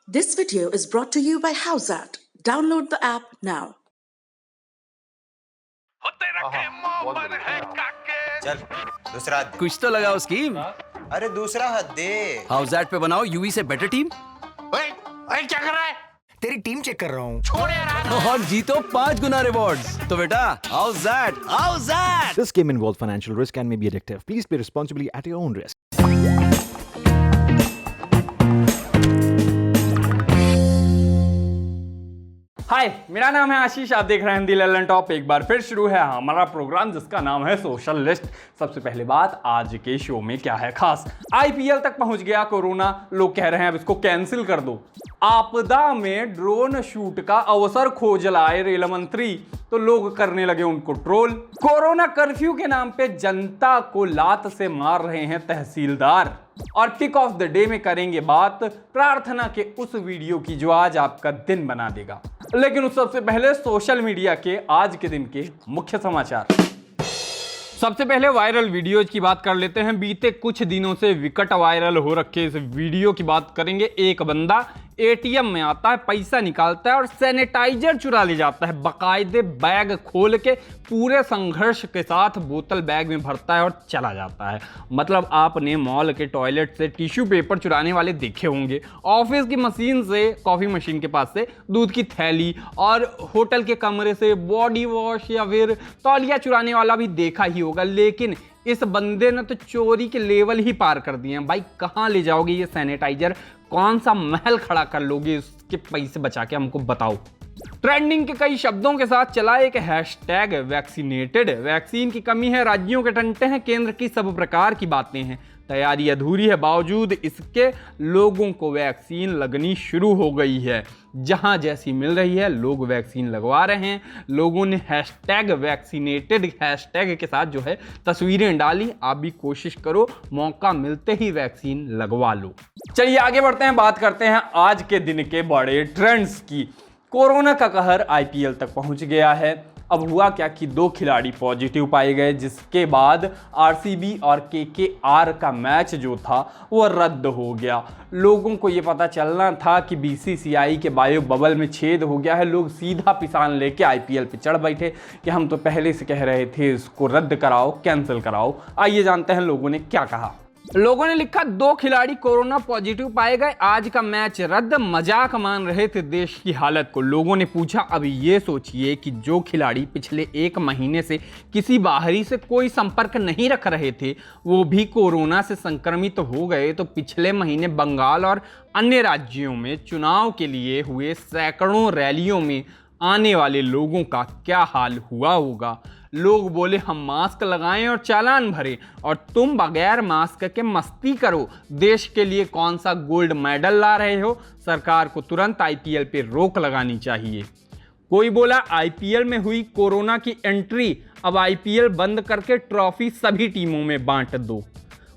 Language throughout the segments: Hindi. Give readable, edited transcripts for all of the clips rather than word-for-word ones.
This video is brought to you by Howzat. Download the app now. चल दूसरा हाथ दे। कुछ तो लगाओ स्कीम। अरे दूसरा हाथ दे। हाउसैट पे बनाओ यूवी से बेटर टीम। ओए क्या कर रहा है? तेरी टीम चेक कर रहा हूँ। छोड़ यार। और जीतो 5 गुना रिवॉर्ड्स। तो बेटा हाउसैट। This game involves financial risk and may be addictive. Please play responsibly at your own risk. हाय, मेरा नाम है आशीष। आप देख रहे हैं हिंदी ललन टॉप। एक बार फिर शुरू है हमारा प्रोग्राम जिसका नाम है सोशल लिस्ट। सबसे पहले बात, आज के शो में क्या है खास। आईपीएल तक पहुंच गया कोरोना, लोग कह रहे हैं अब इसको कैंसिल कर दो। आपदा में ड्रोन शूट का अवसर खोज लाए रेल मंत्री, तो लोग करने लगे उनको ट्रोल। कोरोना कर्फ्यू के नाम पे जनता को लात से मार रहे हैं तहसीलदार। और पिक ऑफ द डे में करेंगे बात प्रार्थना के उस वीडियो की जो आज आपका दिन बना देगा। लेकिन उस सबसे पहले सोशल मीडिया के आज के दिन के मुख्य समाचार। सबसे पहले वायरल वीडियोज की बात कर लेते हैं। बीते कुछ दिनों से विकट वायरल हो रखे इस वीडियो की बात करेंगे। एक बंदा एटीएम में आता है, पैसा निकालता है और सैनिटाइजर चुरा ले जाता है। बाकायदे बैग खोल के पूरे संघर्ष के साथ बोतल बैग में भरता है और चला जाता है। मतलब आपने मॉल के टॉयलेट से टिश्यू पेपर चुराने वाले देखे होंगे, ऑफिस की मशीन से, कॉफी मशीन के पास से दूध की थैली, और होटल के कमरे से बॉडी वॉश या फिर तौलिया चुराने वाला भी देखा ही होगा। लेकिन इस बंदे ने तो चोरी के लेवल ही पार कर दिए हैं। भाई कहाँ ले जाओगे ये सैनिटाइजर? कौन सा महल खड़ा कर लोगे इसके पैसे बचा के? हमको बताओ। ट्रेंडिंग के कई शब्दों के साथ चला एक हैशटैग वैक्सीनेटेड। वैक्सीन की कमी है, राज्यों के टंटे हैं, केंद्र की सब प्रकार की बातें हैं, तैयारी अधूरी है, बावजूद इसके लोगों को वैक्सीन लगनी शुरू हो गई है। जहां जैसी मिल रही है लोग वैक्सीन लगवा रहे हैं। लोगों ने हैशटैग वैक्सीनेटेड हैशटैग के साथ जो है तस्वीरें डाली। आप भी कोशिश करो, मौका मिलते ही वैक्सीन लगवा लो। चलिए आगे बढ़ते हैं, बात करते हैं आज के दिन के बड़े ट्रेंड्स की। कोरोना का कहर आईपीएल तक पहुंच गया है। अब हुआ क्या कि 2 खिलाड़ी पॉजिटिव पाए गए, जिसके बाद आरसीबी और केकेआर का मैच जो था वो रद्द हो गया। लोगों को ये पता चलना था कि बीसीसीआई के बायो बबल में छेद हो गया है। लोग सीधा पिसान लेके आईपीएल पे चढ़ बैठे कि हम तो पहले से कह रहे थे इसको रद्द कराओ, कैंसिल कराओ। आइए जानते हैं लोगों ने क्या कहा। लोगों ने लिखा, 2 खिलाड़ी कोरोना पॉजिटिव पाए गए, आज का मैच रद्द। मजाक मान रहे थे देश की हालत को। लोगों ने पूछा, अब ये सोचिए कि जो खिलाड़ी पिछले 1 महीने से किसी बाहरी से कोई संपर्क नहीं रख रहे थे, वो भी कोरोना से संक्रमित हो गए, तो पिछले महीने बंगाल और अन्य राज्यों में चुनाव के लिए हुए सैकड़ों रैलियों में आने वाले लोगों का क्या हाल हुआ होगा। लोग बोले हम मास्क लगाएं और चालान भरें, और तुम बगैर मास्क के मस्ती करो। देश के लिए कौन सा गोल्ड मेडल ला रहे हो? सरकार को तुरंत आईपीएल पे रोक लगानी चाहिए। कोई बोला आईपीएल में हुई कोरोना की एंट्री, अब आईपीएल बंद करके ट्रॉफी सभी टीमों में बांट दो।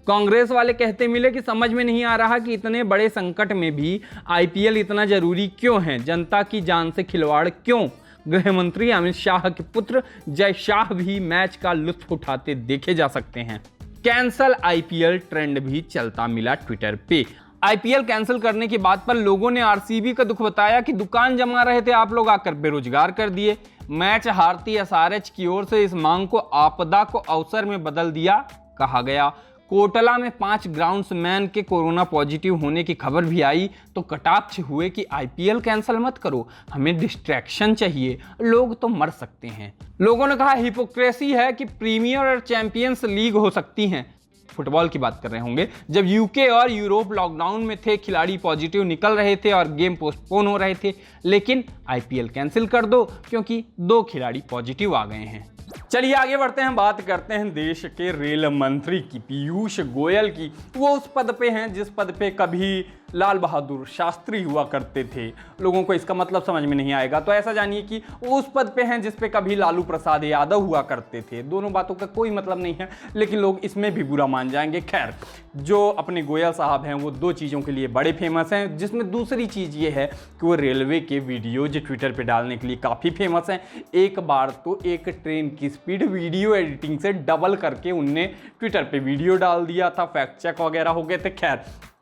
कांग्रेस वाले कहते मिले कि समझ में नहीं आ रहा कि इतने बड़े संकट में भी आईपीएल इतना जरूरी क्यों है, जनता की जान से खिलवाड़ क्यों। गृह मंत्री अमित शाह के पुत्र जय शाह भी मैच का लुत्फ उठाते देखे जा सकते हैं। कैंसल आईपीएल ट्रेंड भी चलता मिला ट्विटर पे। आईपीएल कैंसिल करने की बात पर लोगों ने आरसीबी का दुख बताया कि दुकान जमा रहे थे आप लोग, आकर बेरोजगार कर दिए। मैच हारती एसआरएच की ओर से इस मांग को आपदा को अवसर में बदल दिया, कहा गया। कोटला में 5 ग्राउंड्समैन के कोरोना पॉजिटिव होने की खबर भी आई, तो कटाक्ष हुए कि आईपीएल कैंसिल मत करो, हमें डिस्ट्रैक्शन चाहिए, लोग तो मर सकते हैं। लोगों ने कहा हिपोक्रेसी है कि प्रीमियर और चैंपियंस लीग हो सकती हैं। फुटबॉल की बात कर रहे होंगे। जब यूके और यूरोप लॉकडाउन में थे, खिलाड़ी पॉजिटिव निकल रहे थे और गेम पोस्टपोन हो रहे थे, लेकिन आईपीएल कैंसिल कर दो क्योंकि 2 खिलाड़ी पॉजिटिव आ गए हैं। चलिए आगे बढ़ते हैं, बात करते हैं देश के रेल मंत्री की, पीयूष गोयल की। वो उस पद पे हैं जिस पद पे कभी लाल बहादुर शास्त्री हुआ करते थे। लोगों को इसका मतलब समझ में नहीं आएगा, तो ऐसा जानिए कि वो उस पद पे हैं जिस पे कभी लालू प्रसाद यादव हुआ करते थे। दोनों बातों का कोई मतलब नहीं है, लेकिन लोग इसमें भी बुरा मान जाएंगे। खैर, जो अपने गोयल साहब हैं वो 2 चीज़ों के लिए बड़े फेमस हैं, जिसमें दूसरी चीज़ ये है कि वो रेलवे के वीडियोज ट्विटर पर डालने के लिए काफ़ी फेमस हैं। एक बार तो एक ट्रेन की स्पीड वीडियो एडिटिंग से डबल करके उनने ट्विटर पे वीडियो डाल दिया था, फैक्ट चेक वगैरह हो गए थे। खैर,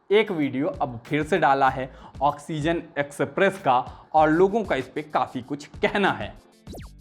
एक वीडियो अब फिर से डाला है ऑक्सीजन एक्सप्रेस का और लोगों का इस पे काफ़ी कुछ कहना है।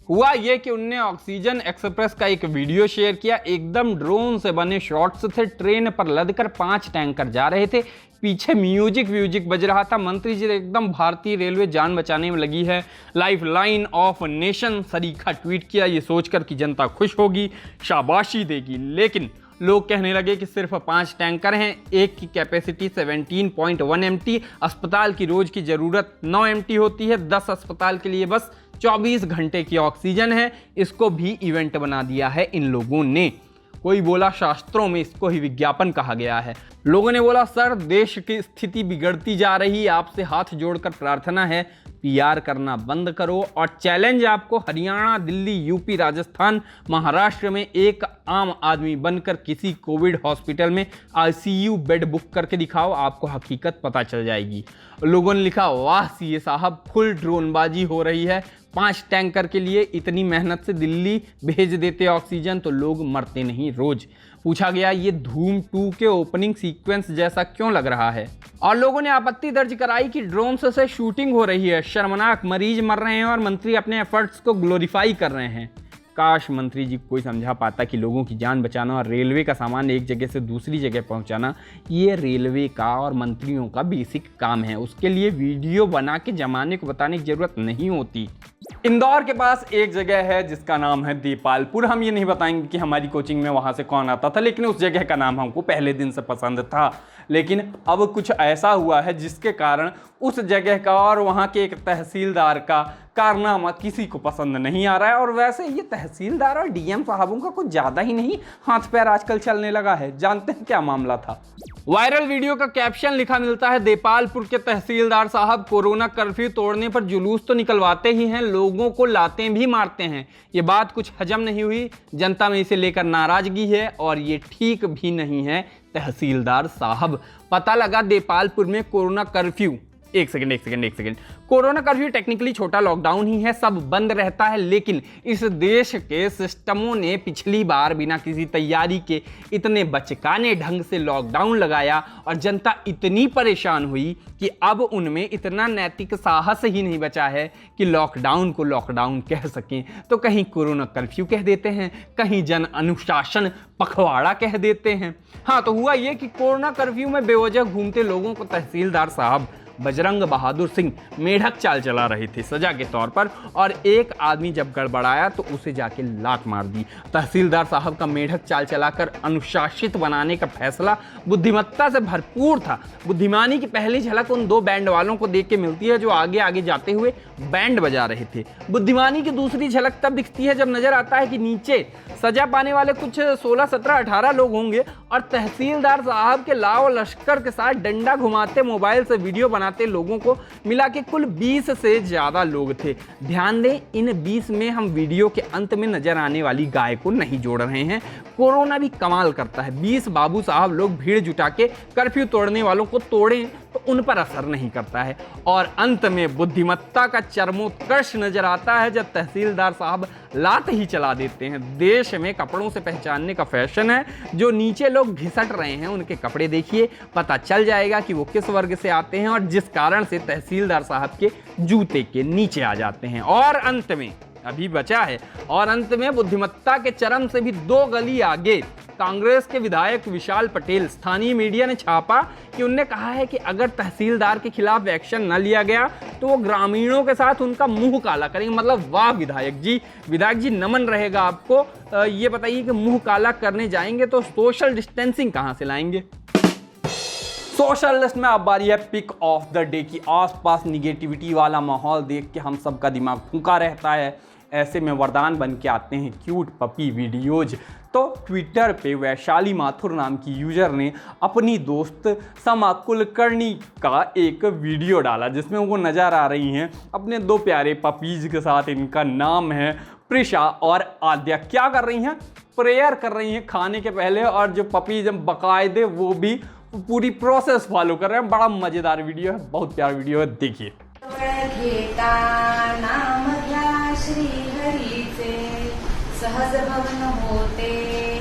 हुआ ये कि उनने ऑक्सीजन एक्सप्रेस का एक वीडियो शेयर किया। एकदम ड्रोन से बने शॉट्स थे। ट्रेन पर लदकर 5 टैंकर जा रहे थे। पीछे म्यूजिक बज रहा था। मंत्री जी एकदम भारतीय रेलवे जान बचाने में लगी है, लाइफ लाइन ऑफ नेशन सरीखा ट्वीट किया ये सोचकर कि जनता खुश होगी, शाबाशी देगी। लेकिन लोग कहने लगे कि सिर्फ 5 टैंकर हैं, एक की कैपेसिटी 17.1 MT, अस्पताल की रोज की ज़रूरत 9 MT होती है, 10 अस्पताल के लिए बस 24 घंटे की ऑक्सीजन है। इसको भी इवेंट बना दिया है इन लोगों ने। कोई बोला शास्त्रों में इसको ही विज्ञापन कहा गया है। लोगों ने बोला सर देश की स्थिति बिगड़ती जा रही, आपसे हाथ जोड़कर प्रार्थना है PR करना बंद करो। और चैलेंज आपको, हरियाणा, दिल्ली, यूपी, राजस्थान, महाराष्ट्र में एक आम आदमी बनकर किसी कोविड हॉस्पिटल में ICU बेड बुक करके दिखाओ, आपको हकीकत पता चल जाएगी। लोगों ने लिखा वाह CA साहब, फुल ड्रोनबाजी हो रही है। 5 टैंकर के लिए इतनी मेहनत से दिल्ली भेज देते ऑक्सीजन तो लोग मरते नहीं रोज। पूछा गया ये धूम 2 के ओपनिंग सीक्वेंस जैसा क्यों लग रहा है। और लोगों ने आपत्ति दर्ज कराई कि ड्रोन से शूटिंग हो रही है, शर्मनाक, मरीज मर रहे हैं और मंत्री अपने एफर्ट्स को ग्लोरीफाई कर रहे हैं। काश मंत्री जी कोई समझा पाता कि लोगों की जान बचाना और रेलवे का सामान एक जगह से दूसरी जगह पहुंचाना ये रेलवे का और मंत्रियों का बेसिक काम है। उसके लिए वीडियो बना के जमाने को बताने की जरूरत नहीं होती। इंदौर के पास एक जगह है जिसका नाम है देपालपुर। हम ये नहीं बताएंगे कि हमारी कोचिंग में वहाँ से कौन आता था, लेकिन उस जगह का नाम हमको पहले दिन से पसंद था। लेकिन अब कुछ ऐसा हुआ है जिसके कारण उस जगह का और वहाँ के एक तहसीलदार का कारनामा किसी को पसंद नहीं आ रहा है। और वैसे ये तहसीलदार और DM साहबों का कुछ ज़्यादा ही नहीं हाथ पैर आजकल चलने लगा है। जानते हैं क्या मामला था? वायरल वीडियो का कैप्शन लिखा मिलता है, देपालपुर के तहसीलदार साहब कोरोना कर्फ्यू तोड़ने पर जुलूस तो निकलवाते ही हैं, लोगों को लाते भी मारते हैं। ये बात कुछ हजम नहीं हुई, जनता में इसे लेकर नाराजगी है और ये ठीक भी नहीं है। तहसीलदार साहब, पता लगा देपालपुर में कोरोना कर्फ्यू, एक सेकंड, कोरोना कर्फ्यू टेक्निकली छोटा लॉकडाउन ही है, सब बंद रहता है। लेकिन इस देश के सिस्टमों ने पिछली बार बिना किसी तैयारी के इतने बचकाने ढंग से लॉकडाउन लगाया और जनता इतनी परेशान हुई कि अब उनमें इतना नैतिक साहस ही नहीं बचा है कि लॉकडाउन को लॉकडाउन कह सकें। तो कहीं कोरोना कर्फ्यू कह देते हैं, कहीं जन अनुशासन पखवाड़ा कह देते हैं। हाँ, तो हुआ ये कि कोरोना कर्फ्यू में बेवजह घूमते लोगों को तहसीलदार साहब बजरंग बहादुर सिंह मेढक चाल चला रहे थे सजा के तौर पर, और एक आदमी जब गड़बड़ाया तो उसे जाके लात मार दी। तहसीलदार साहब का मेढक चाल चलाकर अनुशासित बनाने का फैसला बुद्धिमत्ता से भरपूर था। बुद्धिमानी की पहली झलक उन 2 बैंड वालों को देख के मिलती है जो आगे आगे जाते हुए बैंड बजा रहे थे। बुद्धिमानी की दूसरी झलक तब दिखती है जब नजर आता है कि नीचे सजा पाने वाले कुछ 16, 17, 18 लोग होंगे और तहसीलदार साहब के लाव लश्कर के साथ डंडा घुमाते मोबाइल से वीडियो बनाते लोगों को मिला के कुल 20 से ज्यादा लोग थे। ध्यान दें, इन 20 में हम वीडियो के अंत में नजर आने वाली गाय को नहीं जोड़ रहे हैं। कोरोना भी कमाल करता है। 20 बाबू साहब लोग भीड़ जुटा के कर्फ्यू तोड़ने वालों को तोड़ें तो उन पर असर नहीं करता है। और अंत में बुद्धिमत्ता का चरमोत्कर्ष नजर आता है जब तहसीलदार साहब लात ही चला देते हैं। देश में कपड़ों से पहचानने का फैशन है। जो नीचे लोग घिसट रहे हैं उनके कपड़े देखिए, पता चल जाएगा कि वो किस वर्ग से आते हैं और जिस कारण से तहसीलदार साहब के जूते के नीचे आ जाते हैं। और अंत में अभी बचा है, और अंत में बुद्धिमत्ता के चरम से भी 2 गली आगे कांग्रेस के विधायक विशाल पटेल, स्थानीय मीडिया ने छापा कि उनने कहा है कि अगर तहसीलदार के खिलाफ एक्शन न लिया गया तो वो ग्रामीणों के साथ उनका मुंह काला करेंगे। मतलब वाह विधायक जी नमन रहेगा आपको। ये बताइए कि मुंह काला करने जाएंगे तो सोशल डिस्टेंसिंग कहां से लाएंगे? सोशल लिस्ट में अब बारी है पिक ऑफ द डे की। आसपास निगेटिविटी वाला माहौल देख के हम सबका दिमाग फूंका रहता है। ऐसे में वरदान बन के आते हैं क्यूट पपी वीडियोज। तो ट्विटर पे वैशाली माथुर नाम की यूजर ने अपनी दोस्त समा कुलकर्णी का एक वीडियो डाला जिसमें वो नज़र आ रही हैं अपने 2 प्यारे पपीज के साथ। इनका नाम है प्रिशा और आद्या। क्या कर रही हैं? प्रेयर कर रही हैं खाने के पहले, और जो पपीज बाकायदे वो भी पूरी प्रोसेस फॉलो कर रहे हैं। बड़ा मज़ेदार वीडियो है, बहुत प्यारा वीडियो है, देखिए। घेता नाम घ्या श्री हरीचे, सहज भवन होते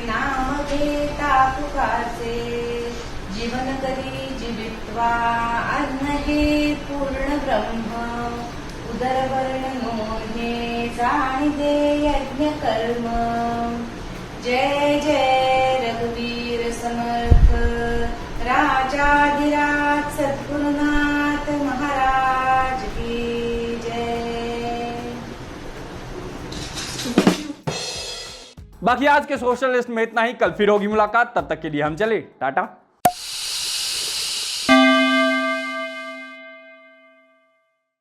नाम घेता तुकाचे, जीवन करी जीवित्वा अन्न हे पूर्ण ब्रह्म उदरवर्ण हे जाणिते यज्ञ कर्म जय जय रघुवीर समर्थ राजाधिराज सद्गुरुनाथ महाराज की जय। बाकी आज के सोशल लिस्ट में इतना ही। कल फिर होगी मुलाकात, तब तक के लिए हम चले टाटा।